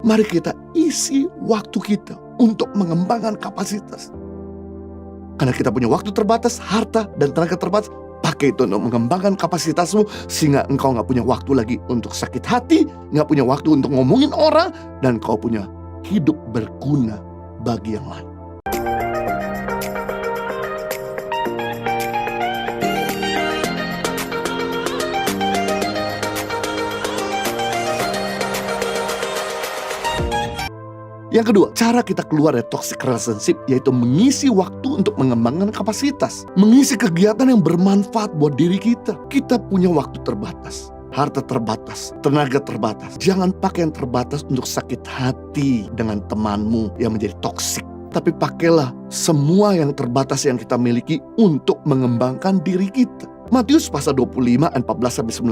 Mari kita isi waktu kita untuk mengembangkan kapasitas. Karena kita punya waktu terbatas, harta dan tenaga terbatas. Pakai itu untuk mengembangkan kapasitasmu, sehingga engkau gak punya waktu lagi untuk sakit hati, gak punya waktu untuk ngomongin orang, dan kau punya hidup berguna bagi yang lain. Yang kedua, cara kita keluar dari toxic relationship yaitu mengisi waktu untuk mengembangkan kapasitas. Mengisi kegiatan yang bermanfaat buat diri kita. Kita punya waktu terbatas, harta terbatas, tenaga terbatas. Jangan pakai yang terbatas untuk sakit hati dengan temanmu yang menjadi toksik. Tapi pakailah semua yang terbatas yang kita miliki untuk mengembangkan diri kita. Matius pasal 25 ayat 14-19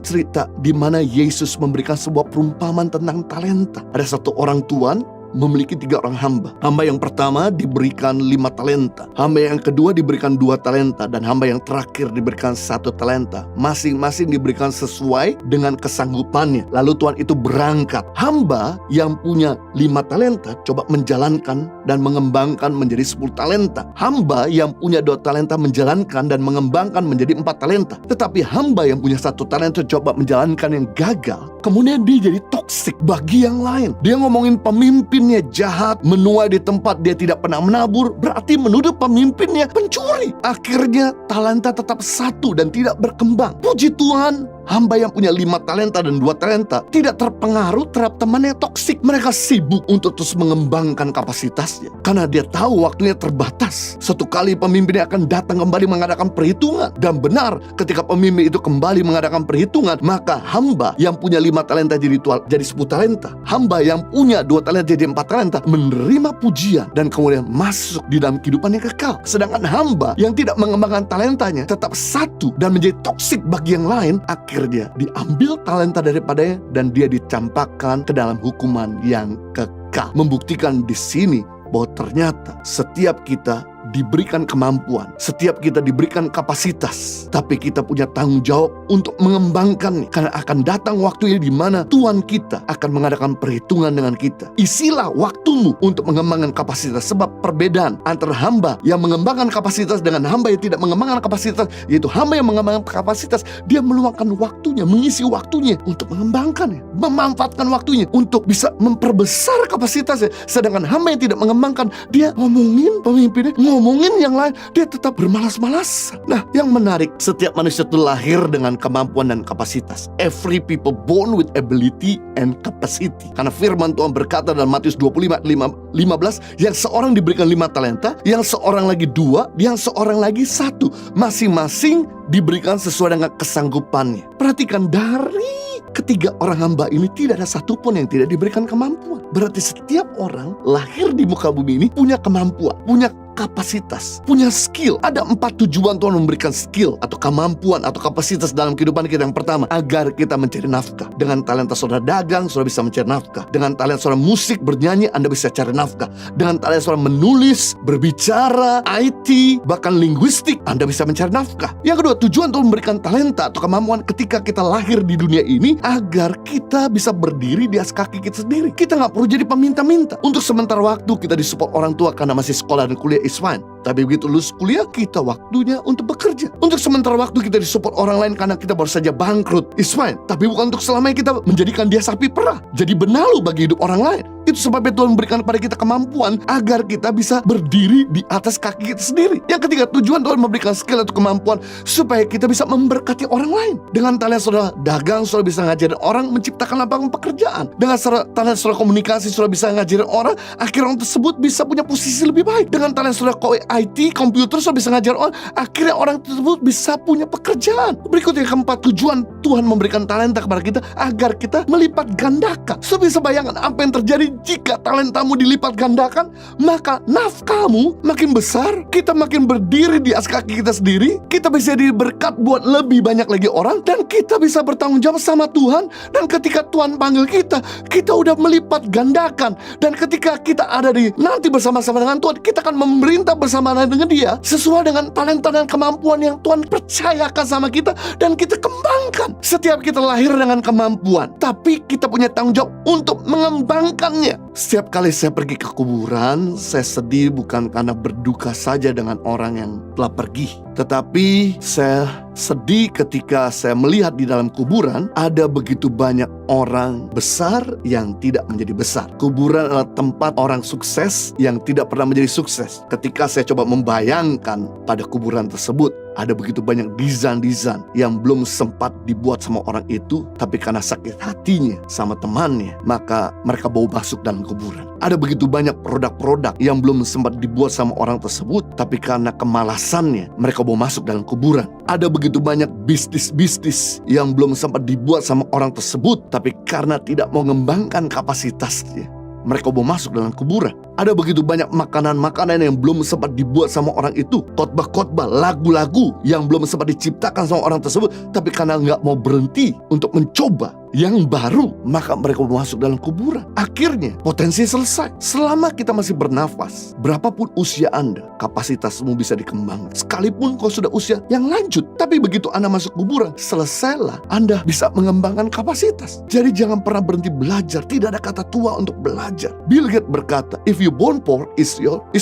cerita di mana Yesus memberikan sebuah perumpamaan tentang talenta. Ada satu orang tuan memiliki 3 orang hamba. Hamba yang pertama diberikan 5 talenta. Hamba yang kedua diberikan 2 talenta. Dan hamba yang terakhir diberikan 1 talenta. Masing-masing diberikan sesuai dengan kesanggupannya. Lalu tuan itu berangkat. Hamba yang punya 5 talenta coba menjalankan dan mengembangkan menjadi 10 talenta. Hamba yang punya 2 talenta menjalankan dan mengembangkan menjadi 4 talenta. Tetapi hamba yang punya 1 talenta coba menjalankan yang gagal. Kemudian dia jadi toksik bagi yang lain. Dia ngomongin pemimpinnya jahat, menuai di tempat dia tidak pernah menabur, berarti menuduh pemimpinnya pencuri. Akhirnya talenta tetap 1 dan tidak berkembang. Puji Tuhan, hamba yang punya 5 talenta dan 2 talenta tidak terpengaruh terhadap temannya toksik. Mereka sibuk untuk terus mengembangkan kapasitasnya karena dia tahu waktunya terbatas. Suatu kali pemimpinnya akan datang kembali mengadakan perhitungan. Dan benar, ketika pemimpin itu kembali mengadakan perhitungan, maka hamba yang punya 5 talenta jadi 10 talenta. Hamba yang punya 2 talenta jadi 4 talenta menerima pujian dan kemudian masuk di dalam kehidupan yang kekal. Sedangkan hamba yang tidak mengembangkan talentanya tetap 1 dan menjadi toksik bagi yang lain, akhirnya diambil talenta daripadanya dan dia dicampakkan ke dalam hukuman yang kekal. Membuktikan di sini bahwa ternyata setiap kita diberikan kemampuan, setiap kita diberikan kapasitas, tapi kita punya tanggung jawab untuk mengembangkannya. Karena akan datang waktunya di mana Tuhan kita akan mengadakan perhitungan dengan kita. Isilah waktumu untuk mengembangkan kapasitas. Sebab perbedaan antara hamba yang mengembangkan kapasitas dengan hamba yang tidak mengembangkan kapasitas, yaitu hamba yang mengembangkan kapasitas, dia meluangkan waktunya, mengisi waktunya untuk mengembangkannya, memanfaatkan waktunya untuk bisa memperbesar kapasitasnya. Sedangkan hamba yang tidak mengembangkan, dia ngomongin pemimpinnya, ngomongin yang lain, dia tetap bermalas-malasan. Nah, yang menarik, setiap manusia itu lahir dengan kemampuan dan kapasitas. Every people born with ability and capacity. Karena firman Tuhan berkata dalam Matius 25:15, yang seorang diberikan 5 talenta, yang seorang lagi 2, yang seorang lagi 1. Masing-masing diberikan sesuai dengan kesanggupannya. Perhatikan, dari ketiga orang hamba ini tidak ada satupun yang tidak diberikan kemampuan. Berarti setiap orang lahir di muka bumi ini punya kemampuan, punya kapasitas, punya skill. Ada 4 tujuan Tuhan memberikan skill atau kemampuan atau kapasitas dalam kehidupan kita. Yang pertama, agar kita mencari nafkah. Dengan talenta saudara dagang, saudara bisa mencari nafkah. Dengan talenta saudara musik, bernyanyi, Anda bisa cari nafkah. Dengan talenta saudara menulis, berbicara, IT, bahkan linguistik, Anda bisa mencari nafkah. Yang kedua, tujuan Tuhan memberikan talenta atau kemampuan ketika kita lahir di dunia ini agar kita bisa berdiri di atas kaki kita sendiri. Kita nggak perlu jadi peminta-minta. Untuk sementara waktu kita disupport orang tua karena masih sekolah dan kuliah, is fine. Tapi begitu lulus kuliah, kita waktunya untuk bekerja. Untuk sementara waktu kita disupport orang lain karena kita baru saja bangkrut, is fine. Tapi bukan untuk selamanya kita menjadikan dia sapi perah, jadi benalu bagi hidup orang lain. Itu sebabnya Tuhan memberikan kepada kita kemampuan agar kita bisa berdiri di atas kaki kita sendiri. Yang ketiga, tujuan Tuhan memberikan skill atau kemampuan supaya kita bisa memberkati orang lain. Dengan talenta saudara dagang, saudara bisa ngajarin orang menciptakan lapangan pekerjaan. Dengan talenta saudara komunikasi, saudara bisa ngajarin orang, akhirnya orang tersebut bisa punya posisi lebih baik. Dengan talenta saudara IT, komputer, saudara bisa ngajarin orang, akhirnya orang tersebut bisa punya pekerjaan. Berikutnya, yang keempat, tujuan Tuhan memberikan talenta kepada kita agar kita melipat gandakan. Saudara bisa bayangkan apa yang terjadi jika talentamu dilipat gandakan, maka nafkahmu makin besar. Kita makin berdiri di atas kaki kita sendiri. Kita bisa jadi berkat buat lebih banyak lagi orang. Dan kita bisa bertanggung jawab sama Tuhan. Dan ketika Tuhan panggil kita udah melipat gandakan. Dan ketika kita ada di nanti bersama-sama dengan Tuhan, kita akan memerintah bersama dengan Dia sesuai dengan talenta dan kemampuan yang Tuhan percayakan sama kita. Dan kita kembangkan. Setiap kita lahir dengan kemampuan, tapi kita punya tanggung jawab untuk mengembangkannya. Setiap kali saya pergi ke kuburan, saya sedih bukan karena berduka saja dengan orang yang telah pergi, tetapi saya sedih ketika saya melihat di dalam kuburan ada begitu banyak orang besar yang tidak menjadi besar. Kuburan adalah tempat orang sukses yang tidak pernah menjadi sukses. Ketika saya coba membayangkan pada kuburan tersebut, ada begitu banyak desain-desain yang belum sempat dibuat sama orang itu, tapi karena sakit hatinya sama temannya, maka mereka bawa masuk dalam kuburan. Ada begitu banyak produk-produk yang belum sempat dibuat sama orang tersebut, tapi karena kemalasannya, mereka bawa masuk dalam kuburan. Ada begitu banyak bisnis-bisnis yang belum sempat dibuat sama orang tersebut, tapi karena tidak mau mengembangkan kapasitasnya, mereka bawa masuk dalam kuburan. Ada begitu banyak makanan-makanan yang belum sempat dibuat sama orang itu. Khotbah-khotbah, lagu-lagu yang belum sempat diciptakan sama orang tersebut, tapi karena nggak mau berhenti untuk mencoba yang baru, maka mereka masuk dalam kuburan. Akhirnya potensi selesai. Selama kita masih bernafas, berapapun usia Anda, kapasitasmu bisa dikembangkan. Sekalipun kau sudah usia yang lanjut, tapi begitu Anda masuk kuburan, selesailah Anda bisa mengembangkan kapasitas. Jadi jangan pernah berhenti belajar. Tidak ada kata tua untuk belajar. Bill Gates berkata, if you born poor is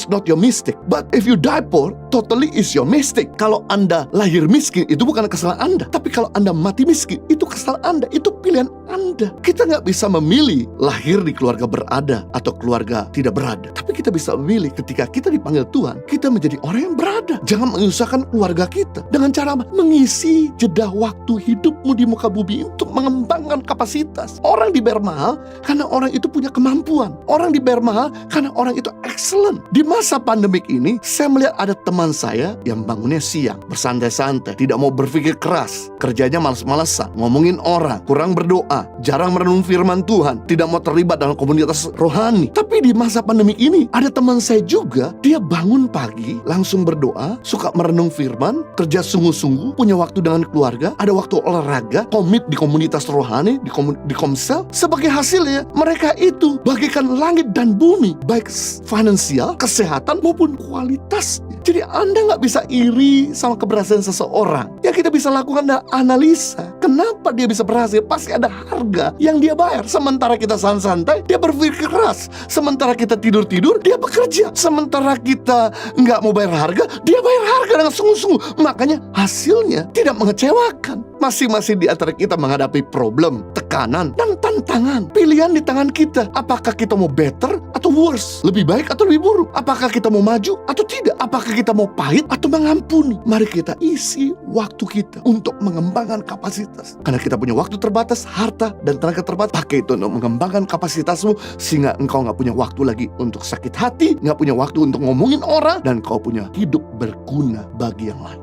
not your mistake, but if you die poor, totally is your mistake. Kalau Anda lahir miskin, itu bukan kesalahan Anda. Tapi kalau Anda mati miskin, itu kesalahan Anda. Itu pilihan Anda. Kita nggak bisa memilih lahir di keluarga berada atau keluarga tidak berada. Tapi kita bisa memilih ketika kita dipanggil Tuhan, kita menjadi orang yang berada. Jangan menyusahkan keluarga kita. Dengan cara mengisi jeda waktu hidupmu di muka bumi untuk mengembangkan kapasitas. Orang dibayar mahal karena orang itu punya kemampuan. Orang dibayar mahal karena orang itu excellent. Di masa pandemik ini, saya melihat ada teman saya yang bangunnya siang, bersantai-santai, tidak mau berpikir keras, kerjanya malas-malasan, ngomongin orang, kurang berdoa, jarang merenung firman Tuhan, tidak mau terlibat dalam komunitas rohani. Tapi di masa pandemik ini, ada teman saya juga, dia bangun pagi, langsung berdoa, suka merenung firman, kerja sungguh-sungguh, punya waktu dengan keluarga, ada waktu olahraga, komit di komunitas rohani, di Komsel. Sebagai hasilnya, mereka itu bagaikan langit dan bumi, baik finansial, kesehatan, maupun kualitasnya. Jadi Anda nggak bisa iri sama keberhasilan seseorang. Yang kita bisa lakukan adalah analisa. Kenapa dia bisa berhasil? Pasti ada harga yang dia bayar. Sementara kita santai-santai, dia berpikir keras. Sementara kita tidur-tidur, dia bekerja. Sementara kita nggak mau bayar harga, dia bayar harga dengan sungguh-sungguh. Makanya hasilnya tidak mengecewakan. Masing-masing di antara kita menghadapi problem, tekanan, dan tantangan. Pilihan di tangan kita. Apakah kita mau better atau worse? Lebih baik atau lebih buruk? Apakah kita mau maju atau tidak? Apakah kita mau pahit atau mengampuni? Mari kita isi waktu kita untuk mengembangkan kapasitas. Karena kita punya waktu terbatas, harta dan tenaga terbatas. Pakai itu untuk mengembangkan kapasitasmu, sehingga engkau gak punya waktu lagi untuk sakit hati, gak punya waktu untuk ngomongin orang, dan kau punya hidup berguna bagi yang lain.